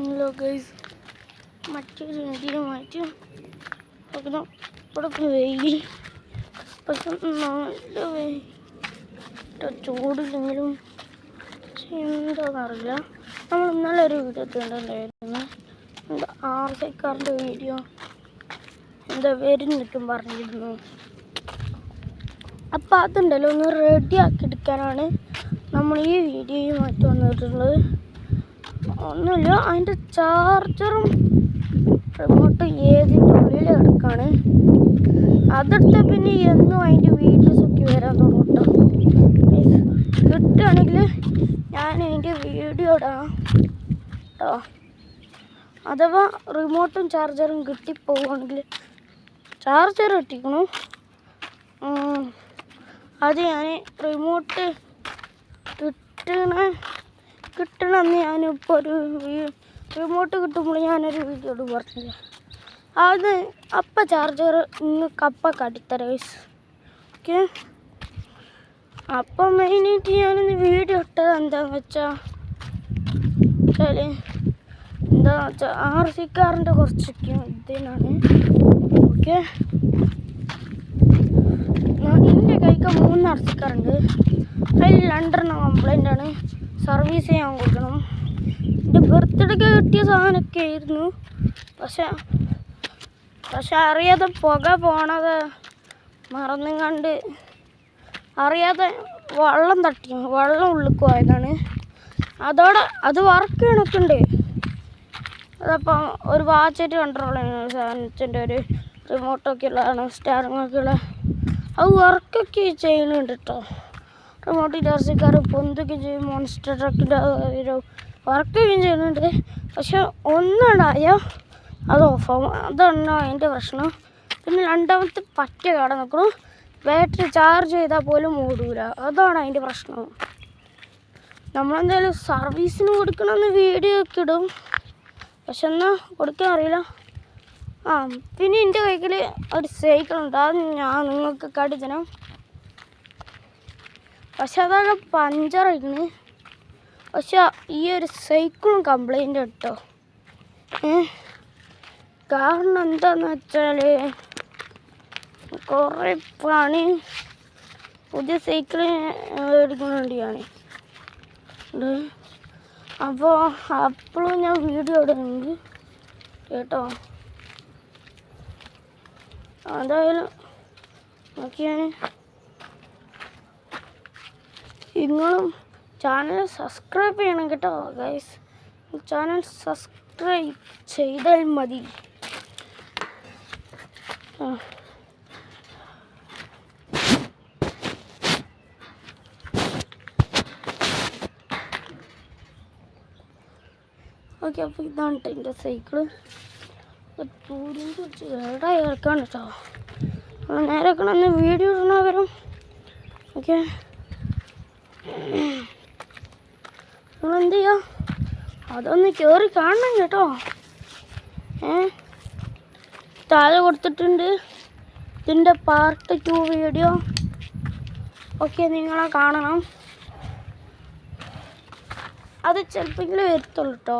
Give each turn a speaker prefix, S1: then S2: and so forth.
S1: Hello guys, മറ്റൊരു വീഡിയോയുമായിട്ട് ഇവിടെ വെയിൽ പക്ഷെ നല്ല ചൂടില്ലെങ്കിലും എന്താണെന്നറിയില്ല. നമ്മൾ ഇന്നലെ ഒരു വീഡിയോ ഇട്ടുണ്ടായിരുന്നു, എന്താ ആർസിക്കാരൻ്റെ വീഡിയോ എന്താ വരുന്നിട്ടും പറഞ്ഞിരുന്നു. അപ്പം അതുണ്ടല്ലോ ഒന്ന് റെഡിയാക്കി എടുക്കാനാണ് നമ്മൾ ഈ വീഡിയോയുമായിട്ട് വന്നിട്ടുള്ളത്. ഒന്നുമില്ല, അതിൻ്റെ ചാർജറും റിമോട്ടും ഏതിൻ്റെ ഉള്ളിൽ കിടക്കാണ്. അതെടുത്ത പിന്നെ എന്നും അതിൻ്റെ വീഡിയോസൊക്കെ വരാൻ തുടങ്ങട്ടോ. കിട്ടുകയാണെങ്കിൽ ഞാൻ അതിൻ്റെ വീഡിയോ ഇടാം കേട്ടോ. അഥവാ റിമോട്ടും ചാർജറും കിട്ടിപ്പോവുകയാണെങ്കിൽ, ചാർജർ കിട്ടിക്കണു, അത് ഞാൻ റിമോട്ട് കിട്ടണമെന്ന് ഞാനിപ്പോൾ ഒരു റിമോട്ട് കിട്ടുമ്പോൾ ഞാനൊരു വീഡിയോ പറഞ്ഞില്ല. അത് അപ്പം ചാർജർ നിങ്ങൾക്ക് അപ്പം കാട്ടിത്തരാം. ഓക്കെ, അപ്പം മെയിനായിട്ട് ഞാനിന്ന് വീഡിയോ ഇട്ടത് എന്താണെന്ന് വെച്ചാൽ ആർസിക്കാറിൻ്റെ കുറച്ചൊക്കെ ഇതിനാണ്. ഓക്കെ, എൻ്റെ കൈക്ക് 3 ആർസിക്കാറുണ്ട്. അതിൽ 2 കംപ്ലൈൻ്റ് ആണ്, സർവീസ് ചെയ്യാൻ കൊടുക്കണം. എൻ്റെ ബർത്ത്ഡേക്ക് കിട്ടിയ സാധനമൊക്കെ ആയിരുന്നു. പക്ഷെ അറിയാതെ പുക പോണത് മറന്നുകൊണ്ട് അറിയാതെ വെള്ളം ഉള്ളിൽ പോയതാണ്. അതോടെ അത് വർക്ക് ചെയ്യണൊക്കെയുണ്ട്. അതപ്പം ഒരു വാച്ചായിട്ട് കൺട്രോൾ ചെയ്യുന്ന സാധനത്തിൻ്റെ ഒരു റിമോട്ടൊക്കെ ഉള്ളതാണ്, സ്റ്റാറിങ്ങൊക്കെ ഉള്ള അത് വർക്കൊക്കെ ചെയ്യുന്നുണ്ട് കേട്ടോ. റിമോട്ട് ആർസിക്കാർ പൊന്തൊക്കെ ചെയ്യും, മോൺസ്റ്റർ ട്രക്കിൻ്റെ ഒരു വർക്കൊക്കെ ചെയ്യുന്നുണ്ട്. പക്ഷെ ഒന്നുണ്ടായോ അത് ഓഫാവും, അതാണ് അതിൻ്റെ പ്രശ്നം. പിന്നെ രണ്ടാമത്തെ പറ്റ കട നിൽക്കണം, ബാറ്ററി ചാർജ് ചെയ്താൽ പോലും ഓടൂല, അതാണ് അതിൻ്റെ പ്രശ്നം. നമ്മളെന്തായാലും സർവീസിന് കൊടുക്കണമെന്ന് വീഡിയോ ഒക്കെ ഇടും, പക്ഷെ എന്നാൽ കൊടുക്കാൻ അറിയില്ല. പിന്നെ എൻ്റെ കൈക്കിൽ ഒരു സൈക്കിളുണ്ട്, അത് ഞാൻ നിങ്ങൾക്ക് കാട്ടിത്തരാം. പക്ഷെ അതൊക്കെ പഞ്ചറായിരുന്നു. പക്ഷെ ഈ ഒരു സൈക്കിളും കംപ്ലൈൻ്റ് കേട്ടോ. കാരണം എന്താണെന്ന് വെച്ചാൽ കുറേ പണി പുതിയ സൈക്കിൾ എടുക്കാൻ വേണ്ടിയാണ്. അപ്പോൾ അപ്പോഴും ഞാൻ വീഡിയോ ഇടുന്നുണ്ട് കേട്ടോ. എന്തായാലും നോക്കിയാണ്, നിങ്ങളും ചാനൽ സബ്സ്ക്രൈബ് ചെയ്യണം കേട്ടോ ഗൈസ്. ചാനൽ സബ്സ്ക്രൈബ് ചെയ്താൽ മതി. ഓക്കെ, അപ്പോൾ ഇതാണ് കേട്ടോ എൻ്റെ സൈക്കിള്. ടൂറിൻ്റെ കുറച്ച് ഏടായി ഇറക്കാണ് കേട്ടോ. നേരെ വെക്കണമെന്ന് വീഡിയോ ഇടണ വരും. ഓക്കെ, നിങ്ങളെന്ത് ചെയ്യുക, അതൊന്ന് കയറി കാണണം കേട്ടോ. താഴെ കൊടുത്തിട്ടുണ്ട് ഇതിൻ്റെ പാർട്ട് 2 വീഡിയോ. ഓക്കെ, നിങ്ങളെ കാണണം. അത് ചിലപ്പോൾ വരത്തുള്ളൂ കേട്ടോ.